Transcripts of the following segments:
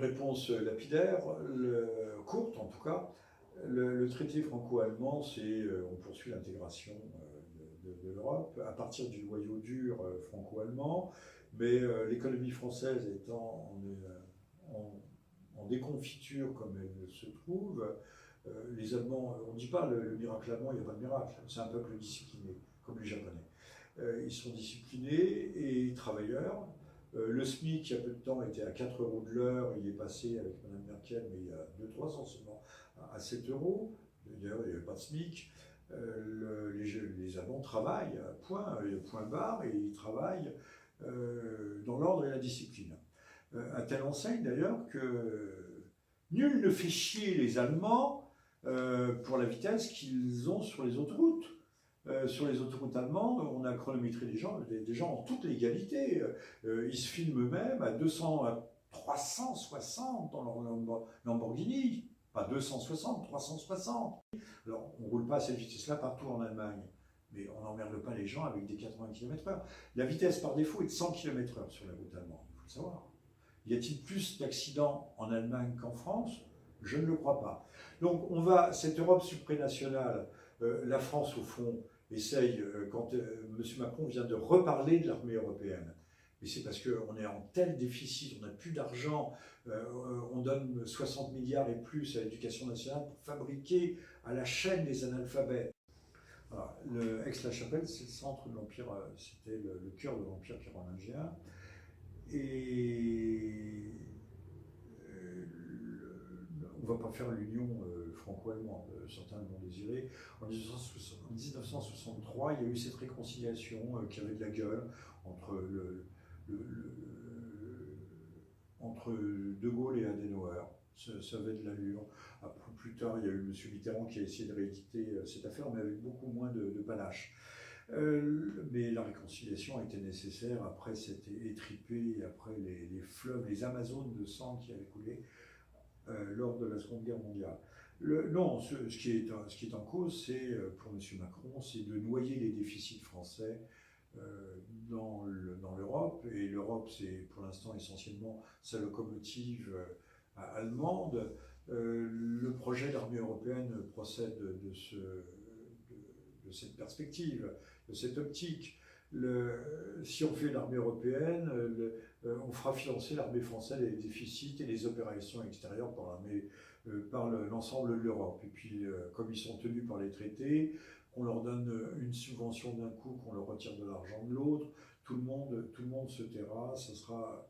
réponse lapidaire, courte en tout cas. Le traité franco-allemand, c'est on poursuit l'intégration de l'Europe à partir du noyau dur franco-allemand, mais l'économie française étant en déconfiture comme elle se trouve, les Allemands, on ne dit pas le miracle allemand, il n'y a pas de miracle, c'est un peuple discipliné, comme les Japonais. Ils sont disciplinés et travailleurs. Le SMIC, il y a peu de temps, était à 4 euros de l'heure. Il est passé avec Mme Merkel, mais il y a 2-3 ans seulement, à 7 euros. D'ailleurs, il n'y avait pas de SMIC. Les Allemands travaillent, point barre, et ils travaillent dans l'ordre et la discipline. À telle enseigne, d'ailleurs, que nul ne fait chier les Allemands pour la vitesse qu'ils ont sur les autoroutes. Sur les autoroutes allemandes, on a chronométré des gens en toute légalité. Ils se filment eux-mêmes à 200, à 360 dans leur Lamborghini. Pas 260, 360. Alors, on ne roule pas à cette vitesse-là partout en Allemagne. Mais on n'emmerde pas les gens avec des 80 km/h. La vitesse par défaut est de 100 km/h sur la route allemande, il faut le savoir. Y a-t-il plus d'accidents en Allemagne qu'en France? Je ne le crois pas. Donc, cette Europe supranationale, la France, au fond, essaye, quand M. Macron vient de reparler de l'armée européenne, mais c'est parce qu'on est en tel déficit, on n'a plus d'argent, on donne 60 milliards et plus à l'éducation nationale pour fabriquer à la chaîne des analphabètes. Aix-la-Chapelle, c'est le centre de l'Empire, c'était le cœur de l'Empire carolingien. Et on ne va pas faire l'union franco-allemande, certains l'ont désiré. En 1963, il y a eu cette réconciliation qui avait de la gueule entre entre De Gaulle et Adenauer. Ça avait de l'allure. Plus tard, il y a eu M. Mitterrand qui a essayé de rééditer cette affaire, mais avec beaucoup moins de panache. Mais la réconciliation a été nécessaire après cette étripée, après les fleuves, les Amazones de sang qui avaient coulé lors de la Seconde Guerre mondiale. Ce qui est en cause, c'est, pour M. Macron, c'est de noyer les déficits français dans l'Europe. Et l'Europe, c'est pour l'instant essentiellement sa locomotive allemande. Le projet d'armée européenne procède de cette perspective, de cette optique. Si on fait l'armée européenne, on fera financer l'armée française les déficits et les opérations extérieures par l'ensemble de l'Europe. Et puis, comme ils sont tenus par les traités, on leur donne une subvention d'un coup, qu'on leur retire de l'argent de l'autre, tout le monde se taira, ce sera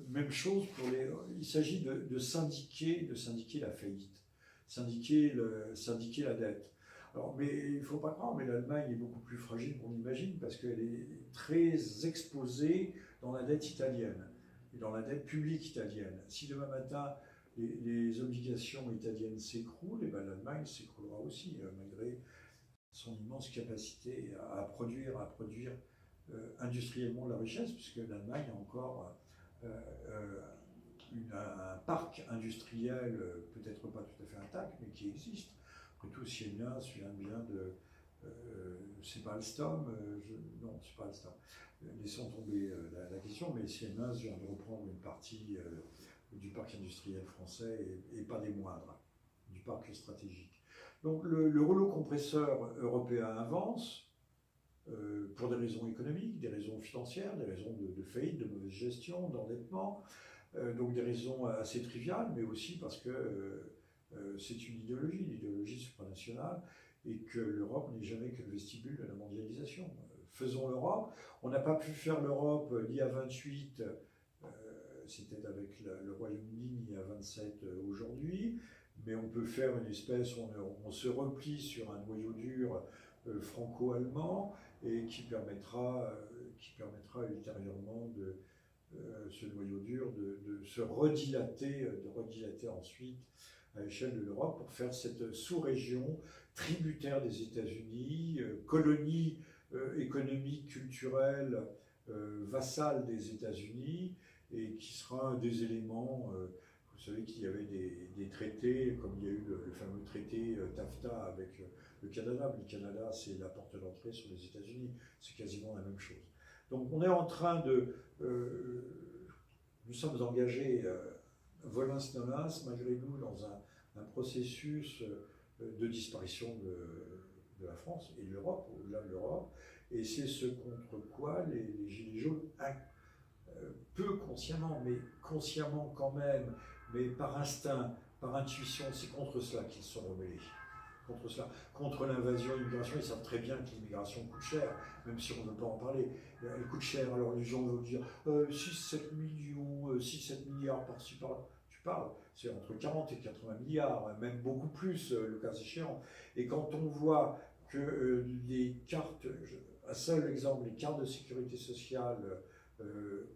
même chose pour les... Il s'agit de syndiquer la faillite, syndiquer la dette. Alors, mais il ne faut pas croire, mais l'Allemagne est beaucoup plus fragile qu'on imagine parce qu'elle est très exposée dans la dette italienne et dans la dette publique italienne. Si demain matin les obligations italiennes s'écroulent, et ben l'Allemagne s'écroulera aussi, malgré son immense capacité à produire industriellement de la richesse, puisque l'Allemagne a encore un parc industriel, peut-être pas tout à fait intact, mais qui existe. Après tout, Siemens vient de... c'est pas Alstom, non, c'est pas Alstom. Laissons tomber la question, mais Siemens vient de reprendre une partie du parc industriel français et pas des moindres, du parc stratégique. Donc le rouleau compresseur européen avance pour des raisons économiques, des raisons financières, des raisons de faillite, de mauvaise gestion, d'endettement, donc des raisons assez triviales, mais aussi parce que c'est une l'idéologie supranationale, et que l'Europe n'est jamais que le vestibule de la mondialisation. Faisons l'Europe. On n'a pas pu faire l'Europe ni à 28, c'était avec le Royaume-Uni, ni à 27 aujourd'hui, mais on peut faire une espèce, on se replie sur un noyau dur franco-allemand, et qui permettra ultérieurement ce noyau dur de se redilater ensuite à l'échelle de l'Europe pour faire cette sous-région tributaire des États-Unis, colonie économique, culturelle, vassale des États-Unis, et qui sera un des éléments. Vous savez qu'il y avait des traités, comme il y a eu le fameux traité TAFTA avec le Canada. Le Canada, c'est la porte d'entrée sur les États-Unis. C'est quasiment la même chose. Donc on est en train nous sommes engagés volens-nolens, malgré nous, dans un processus de disparition de la France et de l'Europe, au-delà de l'Europe, et c'est ce contre quoi les Gilets jaunes, peu consciemment, mais consciemment quand même, mais par instinct, par intuition, c'est contre cela qu'ils se sont rebellés. Contre cela, contre l'invasion et l'immigration, ils savent très bien que l'immigration coûte cher, même si on ne veut pas en parler. Elle coûte cher, alors les gens vont dire 6-7 millions, 6-7 milliards par-ci par-là. Tu parles, c'est entre 40 et 80 milliards, même beaucoup plus le cas échéant. Et quand on voit que les cartes, un seul exemple, les cartes de sécurité sociale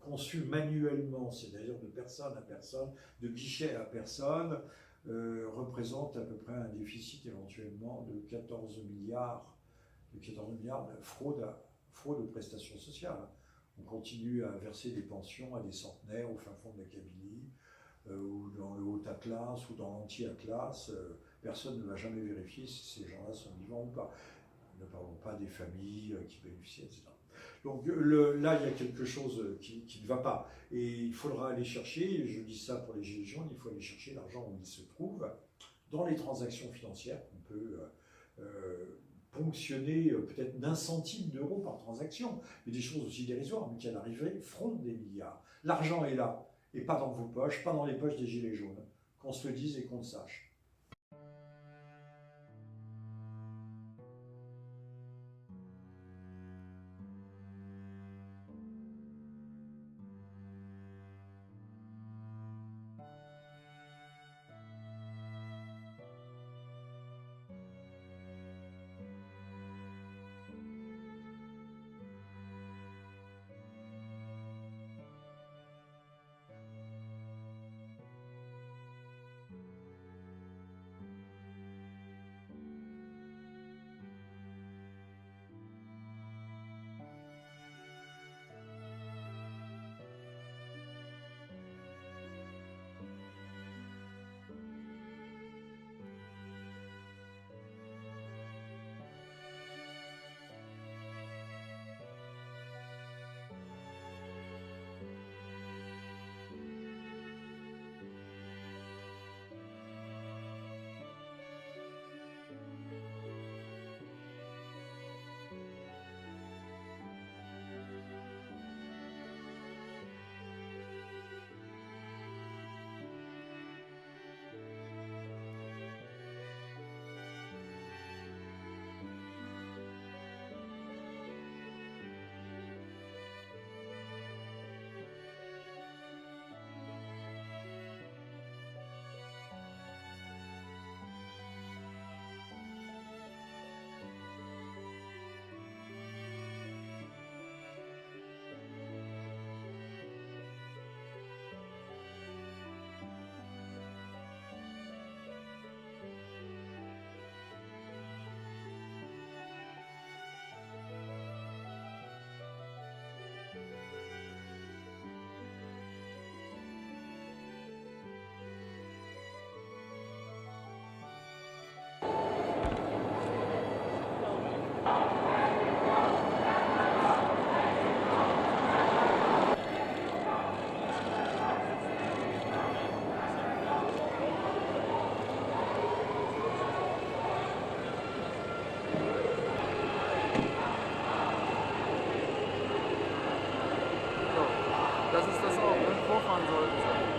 conçues manuellement, c'est-à-dire de personne à personne, de guichet à personne, représente à peu près un déficit éventuellement de 14 milliards de fraude aux prestations sociales. On continue à verser des pensions à des centenaires au fin fond de la Kabylie, ou dans le Haut-Atlas, ou dans l'Anti-Atlas. Personne ne va jamais vérifier si ces gens-là sont vivants ou pas. Ne parlons pas des familles qui bénéficient, etc. Donc là, il y a quelque chose qui ne va pas. Et il faudra aller chercher, je dis ça pour les Gilets jaunes, il faut aller chercher l'argent où il se trouve, dans les transactions financières qu'on peut ponctionner peut-être d'1 centime d'euro par transaction, mais des choses aussi dérisoires, mais qui à l'arrivée frôlent des milliards. L'argent est là, et pas dans vos poches, pas dans les poches des Gilets jaunes. Qu'on se le dise et qu'on le sache. Das ist das auch, ne? Vorfahren sollten.